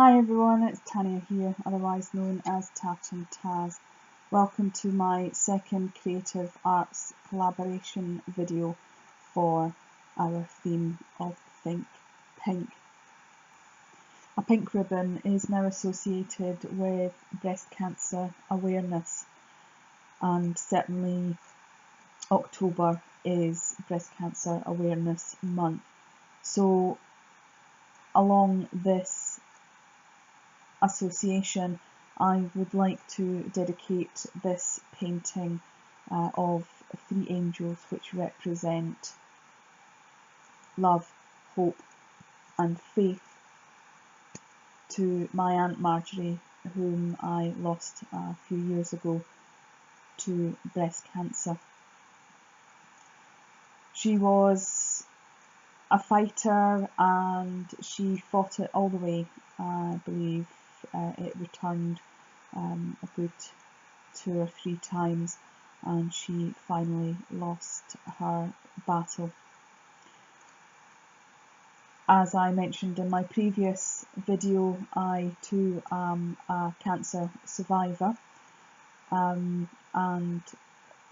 Hi everyone, it's Tanya here, otherwise known as Tat and Taz. Welcome to my second creative arts collaboration video for our theme of Think Pink. A pink ribbon is now associated with breast cancer awareness, and certainly October is Breast Cancer Awareness Month. So along this association, I would like to dedicate this painting of three angels which represent love, hope and faith to my Aunt Marjorie, whom I lost a few years ago to breast cancer. She was a fighter and she fought it all the way. I believe it returned a good 2 or 3 times and she finally lost her battle. As I mentioned in my previous video, I too am a cancer survivor, and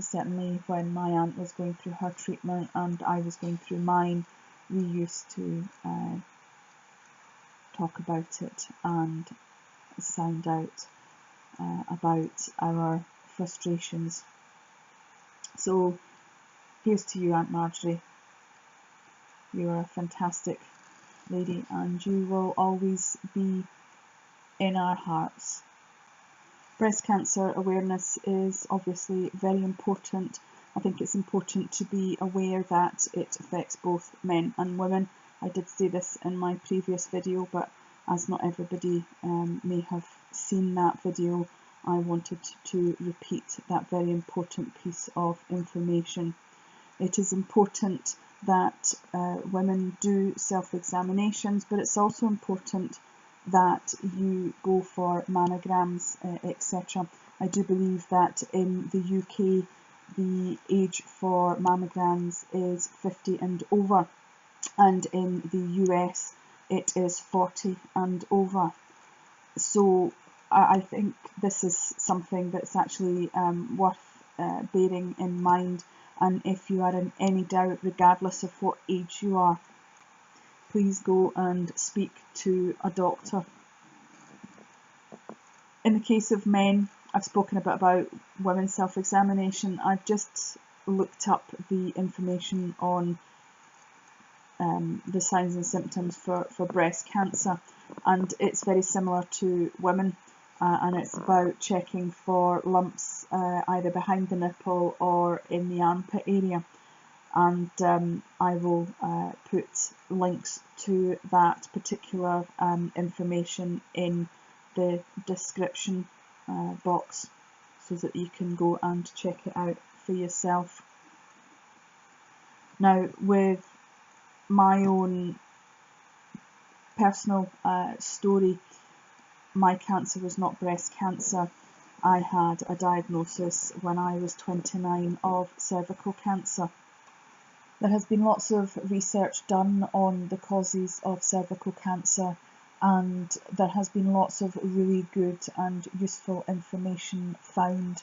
certainly when my aunt was going through her treatment and I was going through mine, we used to talk about it and sound out about our frustrations. So here's to you, Aunt Marjorie. You are a fantastic lady and you will always be in our hearts. Breast cancer awareness is obviously very important. I think it's important to be aware that it affects both men and women. I did say this in my previous video, but as not everybody may have seen that video, I wanted to repeat that very important piece of information. It is important that women do self-examinations, but it's also important that you go for mammograms, etc. I do believe that in the UK the age for mammograms is 50 and over, and in the US it is 40 and over. So I think this is something that's actually worth bearing in mind, and if you are in any doubt, regardless of what age you are, please go and speak to a doctor. In the case of men, I've spoken a bit about women's self-examination. I've just looked up the information on the signs and symptoms for breast cancer, and it's very similar to women, and it's about checking for lumps either behind the nipple or in the armpit area, and I will put links to that particular information in the description box so that you can go and check it out for yourself. Now, with my own personal story, my cancer was not breast cancer. I had a diagnosis when I was 29 of cervical cancer. There has been lots of research done on the causes of cervical cancer, and there has been lots of really good and useful information found.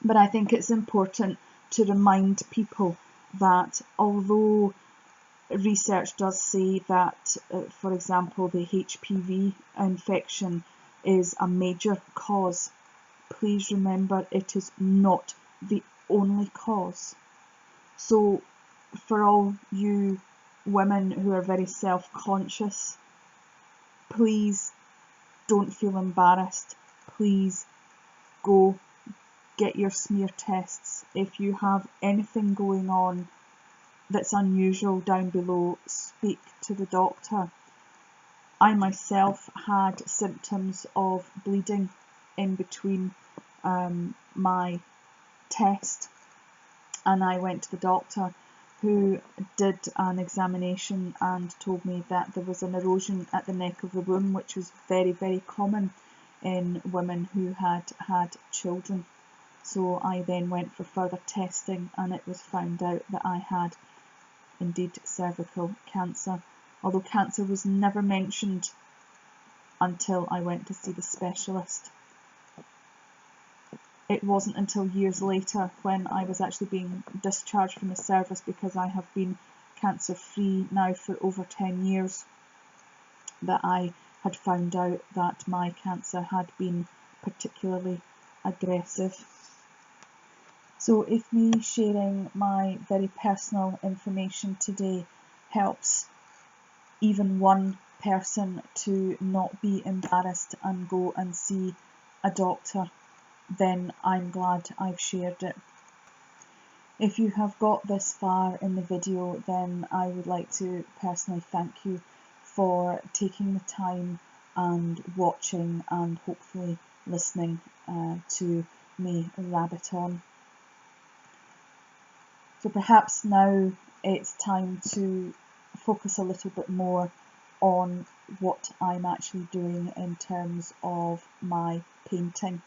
But I think it's important to remind people that although research does say that, for example, the HPV infection is a major cause, please remember it is not the only cause. So for all you women who are very self-conscious, please don't feel embarrassed. Please go get your smear tests. If you have anything going on that's unusual down below, speak to the doctor. I myself had symptoms of bleeding in between my test, and I went to the doctor, who did an examination and told me that there was an erosion at the neck of the womb, which was very, very common in women who had had children. So I then went for further testing and it was found out that I had indeed cervical cancer. Although cancer was never mentioned until I went to see the specialist. It wasn't until years later, when I was actually being discharged from the service, because I have been cancer free now for over 10 years, that I had found out that my cancer had been particularly aggressive. So if me sharing my very personal information today helps even one person to not be embarrassed and go and see a doctor, then I'm glad I've shared it. If you have got this far in the video, then I would like to personally thank you for taking the time and watching and hopefully listening to me rabbit on. So perhaps now it's time to focus a little bit more on what I'm actually doing in terms of my painting.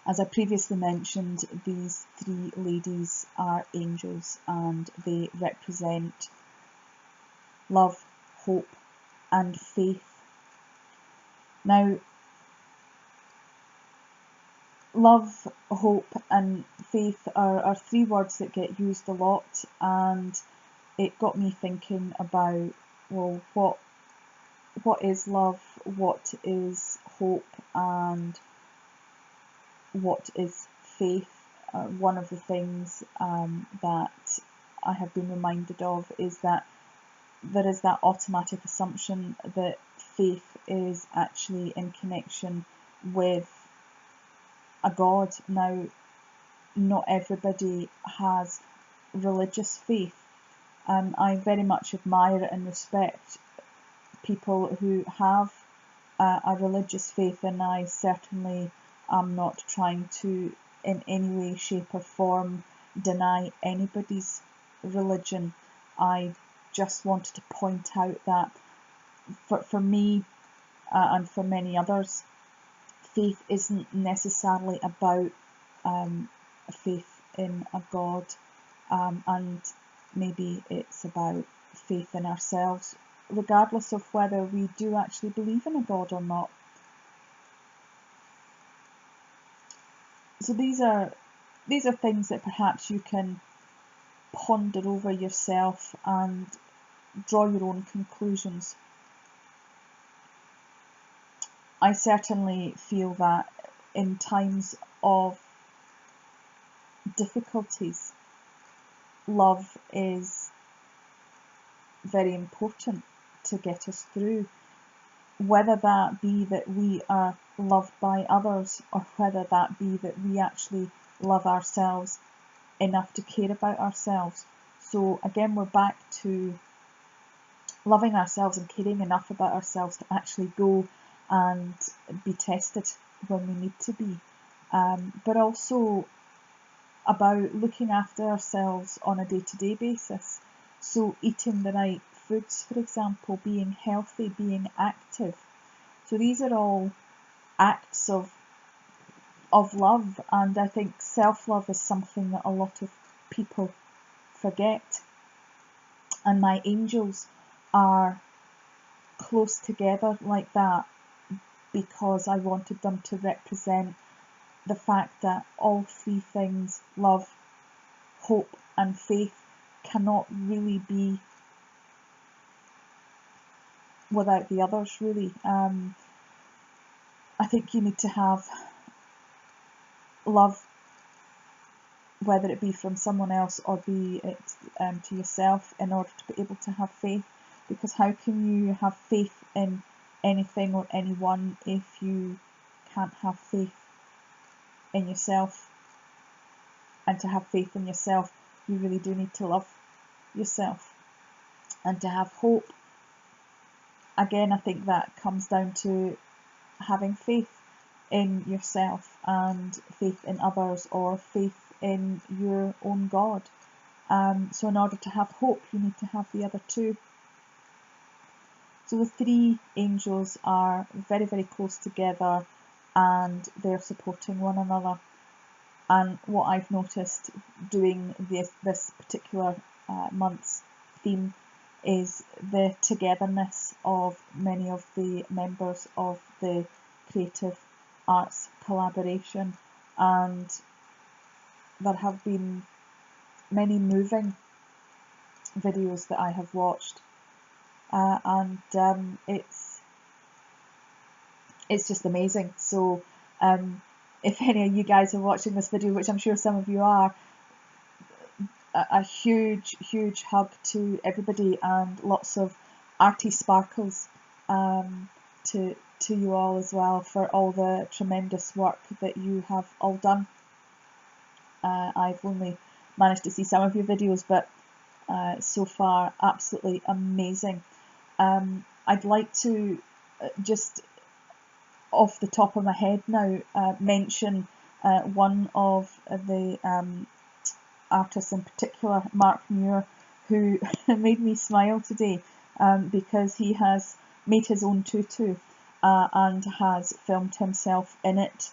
As I previously mentioned, these three ladies are angels, and they represent love, hope and faith. Now, love, hope and faith are three words that get used a lot, and it got me thinking about, well, what is love, what is hope, and what is faith. One of the things that I have been reminded of is that there is that automatic assumption that faith is actually in connection with a God. Now, not everybody has religious faith. I very much admire and respect people who have a religious faith, and I certainly am not trying to in any way, shape or form deny anybody's religion. I just wanted to point out that for me and for many others, faith isn't necessarily about faith in a God, and maybe it's about faith in ourselves, regardless of whether we do actually believe in a God or not. So these are things that perhaps you can ponder over yourself and draw your own conclusions. I certainly feel that in times of difficulties, love is very important to get us through, whether that be that we are loved by others, or whether that be that we actually love ourselves enough to care about ourselves. So again, we're back to loving ourselves and caring enough about ourselves to actually go and be tested when we need to be, but also about looking after ourselves on a day-to-day basis. So eating the right foods, for example, being healthy, being active. So these are all acts of love, and I think self-love is something that a lot of people forget. And my angels are close together like that because I wanted them to represent the fact that all three things, love, hope and faith, cannot really be without the others, really. I think you need to have love, whether it be from someone else or be it to yourself, in order to be able to have faith. Because how can you have faith in anything or anyone if you can't have faith in yourself? And to have faith in yourself, you really do need to love yourself. And to have hope, again, I think that comes down to having faith in yourself and faith in others, or faith in your own God. So in order to have hope, you need to have the other two. So the three angels are very, very close together, and they're supporting one another. And what I've noticed doing this particular month's theme is the togetherness of many of the members of the creative arts collaboration, and there have been many moving videos that I have watched, and it's just amazing. So if any of you guys are watching this video, which I'm sure some of you are, a huge hug to everybody, and lots of arty sparkles to you all as well, for all the tremendous work that you have all done. I've only managed to see some of your videos, but so far absolutely amazing. I'd like to just off the top of my head now mention one of the artists in particular, Mark Muir, who made me smile today because he has made his own tutu and has filmed himself in it,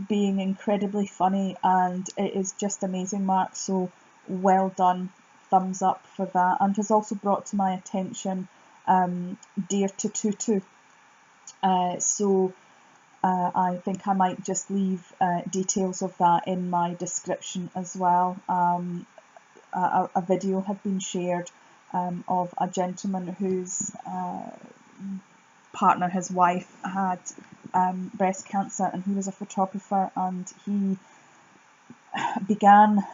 being incredibly funny, and it is just amazing, Mark, so well done, thumbs up for that. And has also brought to my attention Dear to Tutu, so I think I might just leave details of that in my description as well. A video had been shared of a gentleman whose partner, his wife, had breast cancer, and he was a photographer, and he began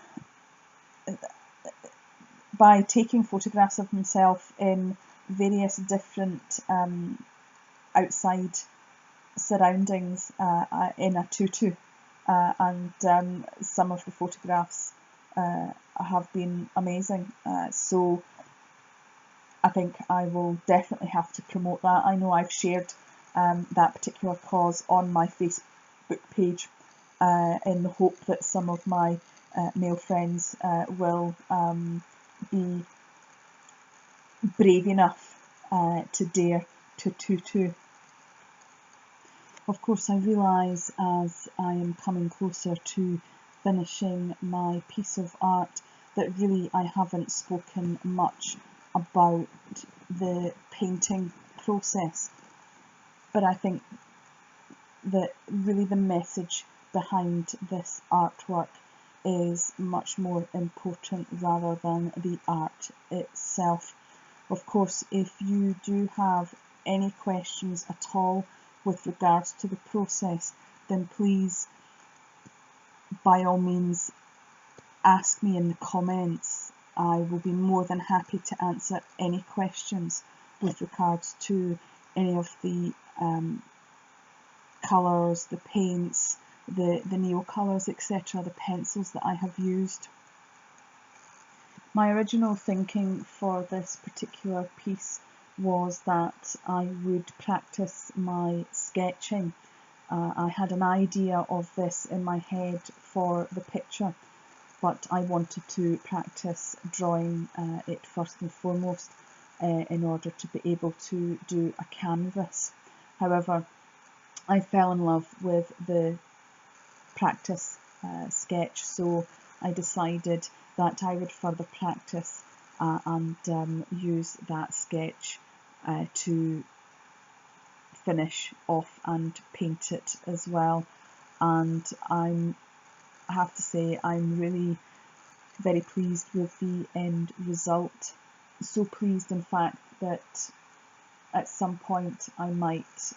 by taking photographs of himself in various different outside surroundings in a tutu, and some of the photographs have been amazing, so I think I will definitely have to promote that. I know I've shared that particular cause on my Facebook page in the hope that some of my male friends will be brave enough to dare to tutu. Of course, I realise as I am coming closer to finishing my piece of art that really I haven't spoken much about the painting process, but I think that really the message behind this artwork is much more important rather than the art itself. Of course, if you do have any questions at all with regards to the process, then please by all means ask me in the comments. I will be more than happy to answer any questions with regards to any of the colours, the paints, the neo colours, etc., the pencils that I have used. My original thinking for this particular piece was that I would practice my sketching. I had an idea of this in my head for the picture, but I wanted to practice drawing it first and foremost in order to be able to do a canvas. However, I fell in love with the practice sketch, so I decided that I would further practice and use that sketch to finish off and paint it as well. And I have to say I'm really very pleased with the end result. So pleased, in fact, that at some point I might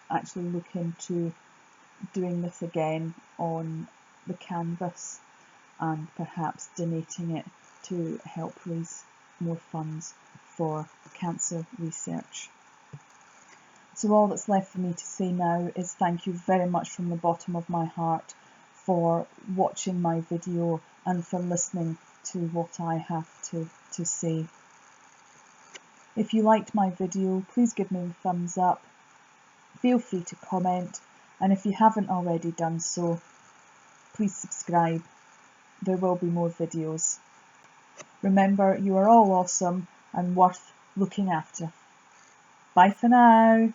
actually look into doing this again on the canvas and perhaps donating it to help raise more funds for cancer research. So all that's left for me to say now is thank you very much from the bottom of my heart for watching my video and for listening to what I have to say. If you liked my video, please give me a thumbs up. Feel free to comment, and if you haven't already done so, please subscribe. There will be more videos. Remember, you are all awesome and worth looking after. Bye for now.